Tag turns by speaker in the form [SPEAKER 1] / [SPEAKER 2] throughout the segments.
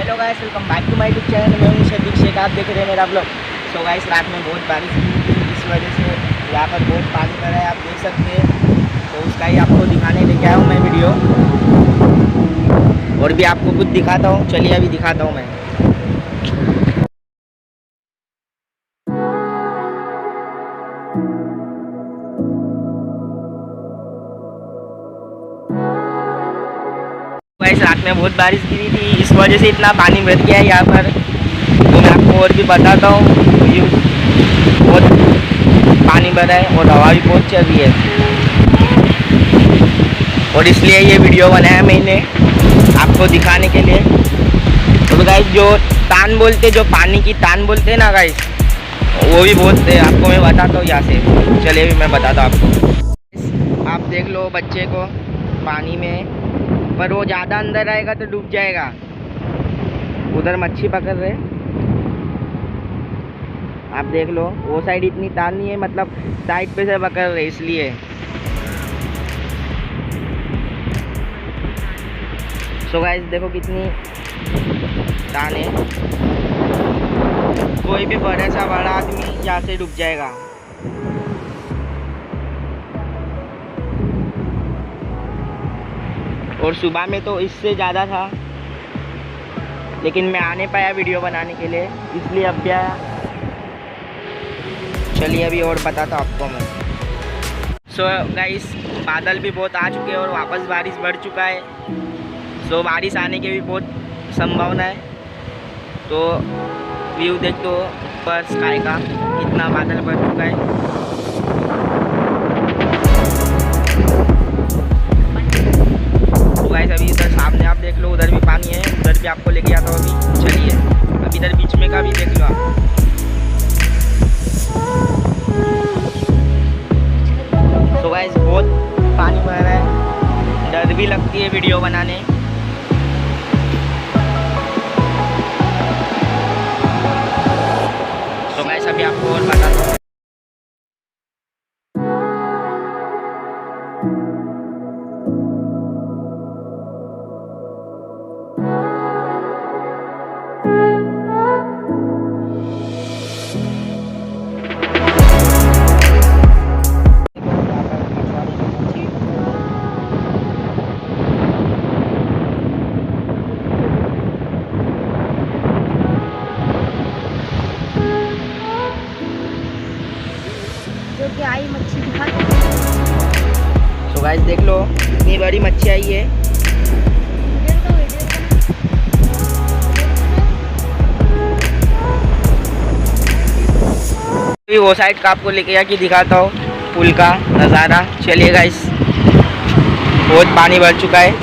[SPEAKER 1] Hello guys, welcome back to my YouTube channel. मैं हूं सदीक शेख, आप देख रहे हैं मेरा ब्लॉग। सो गाइस, रात में बहुत बारिश हुई थी, इस वजह से यहाँ पर बहुत पानी भरा है, आप देख सकते हैं। तो उसका ही आपको दिखाने लेके आया हूँ मैं वीडियो, और भी आपको कुछ दिखाता हूँ। चलिए अभी दिखाता हूँ मैं। गाइस, रात में बहुत बारिश गिरी थी, इस वजह से इतना पानी भर गया है यहाँ पर। तो मैं आपको और भी बताता हूँ। बहुत पानी भरा है और हवा भी बहुत चल रही है, और इसलिए ये वीडियो बनाया मैंने आपको दिखाने के लिए। तो गाइस, जो तान बोलते, जो पानी की तान बोलते हैं ना गाइस, वो भी बहुत है। आपको मैं बताता हूँ यहाँ से। चलिए भी मैं बताता हूँ आपको। आप देख लो बच्चे को पानी में, पर वो ज़्यादा अंदर आएगा तो डूब जाएगा। उधर मच्छी पकड़ रहे, आप देख लो। वो साइड इतनी तान नहीं है, मतलब साइड पे से पकड़ रहे, इसलिए। सो गाइस, देखो कितनी तान है। कोई भी बड़ा सा बड़ा आदमी यहाँ से डूब जाएगा। और सुबह में तो इससे ज़्यादा था, लेकिन मैं आ नहीं पाया वीडियो बनाने के लिए, इसलिए अब भी आया। चलिए अभी और बताता हूँ आपको मैं। सो गाइस, बादल भी बहुत आ चुके हैं और वापस बारिश बढ़ चुका है। सो बारिश आने की भी बहुत संभावना है। तो व्यू देख दो ऊपर स्काई का, कितना बादल बढ़ चुका है। तो गाइस, अभी इधर सामने आप देख लो, उधर भी पानी है, उधर भी आपको लेके आता हूँ अभी। चलिए अब इधर बीच में का भी देख लो आप। तो गाइस, बहुत पानी भर रहा है, डर भी लगती है वीडियो बनाने। तो गाइस, अभी आपको और बताता हूँ।
[SPEAKER 2] जो कि आई मच्छी दिखा।
[SPEAKER 1] तो गाइस, देख लो कितनी बड़ी मच्छी आई है। अभी वो साइड का आपको लेके आके दिखाता हूँ, पुल का नज़ारा। चलिए गाइस, बहुत पानी भर चुका है।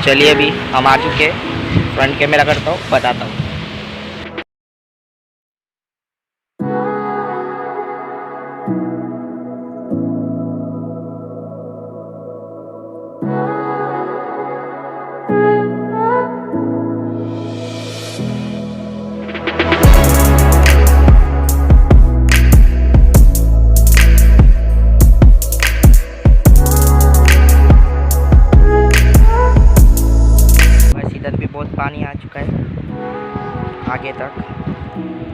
[SPEAKER 1] चलिए अभी हम आ चुके हैं, फ्रंट कैमरा करता हूँ, बताता हूँ। इधर भी बहुत पानी आ चुका है आगे तक।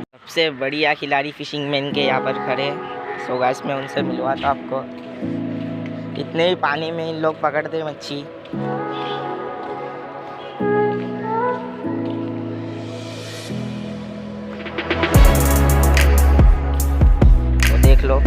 [SPEAKER 1] सबसे बढ़िया खिलाड़ी फिशिंग मैन के यहाँ पर खड़े हैं। सो गाइस, मैं उनसे मिलवाता आपको। कितने भी पानी में इन लोग पकड़ते हैं मच्छी। तो देख लो।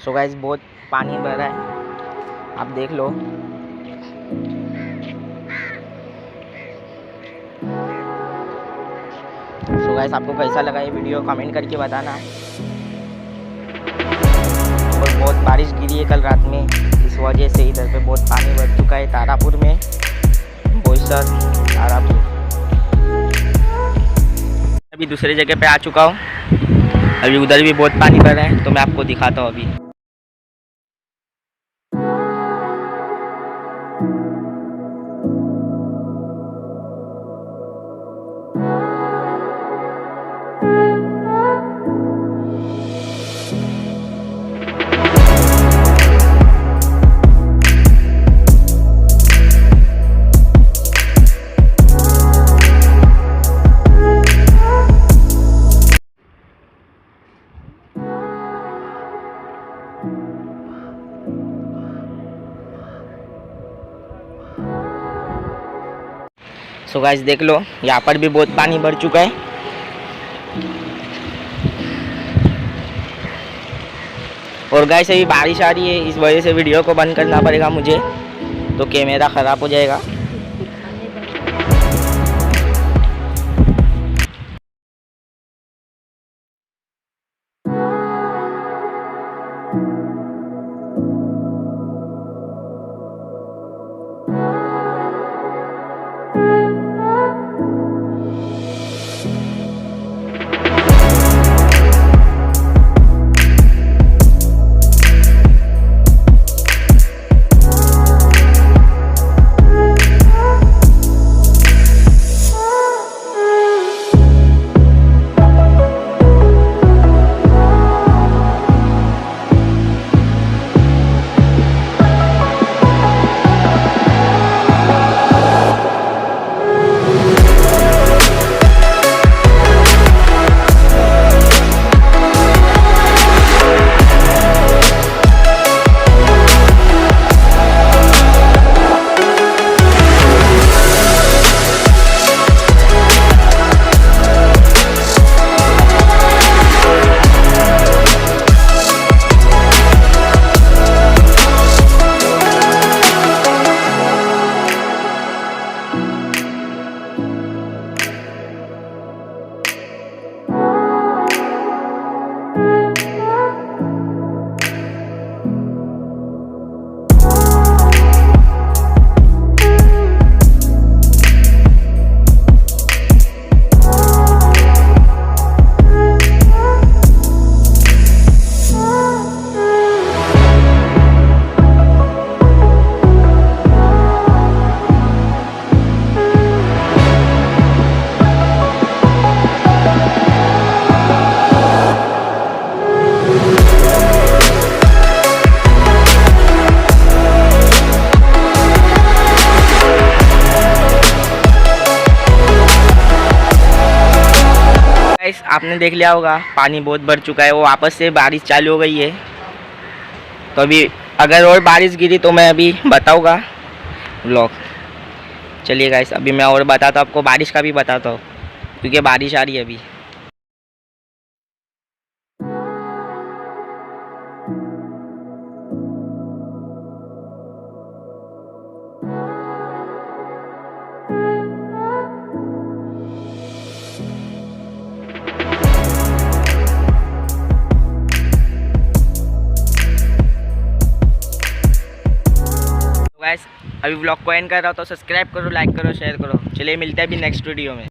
[SPEAKER 1] सो गाइस, बहुत पानी भरा है, आप देख लो। सो गाइस, आपको कैसा लगा ये वीडियो कमेंट करके बताना। और बहुत बारिश गिरी है कल रात में, इस वजह से इधर पे बहुत पानी भर चुका है तारापुर में, बोईसर तारापुर। अभी दूसरे जगह पे आ चुका हूँ, अभी उधर भी बहुत पानी भर रहा है, तो मैं आपको दिखाता हूँ अभी। सो गाइस देख लो, यहाँ पर भी बहुत पानी भर चुका है। और गाइस अभी बारिश आ रही है, इस वजह से वीडियो को बंद करना पड़ेगा मुझे, तो कैमरा ख़राब हो जाएगा। गाइस आपने देख लिया होगा, पानी बहुत बढ़ चुका है, वो वापस से बारिश चालू हो गई है। तो अभी अगर और बारिश गिरी तो मैं अभी बताऊंगा व्लॉग। चलिए गाइस अभी मैं और बताता हूँ आपको, बारिश का भी बताता हूँ, क्योंकि बारिश आ रही है अभी। गाइस अभी ब्लॉग को एंड कर रहा हूँ, तो सब्सक्राइब करो, लाइक करो, शेयर करो। चलिए मिलते हैं अभी नेक्स्ट वीडियो में।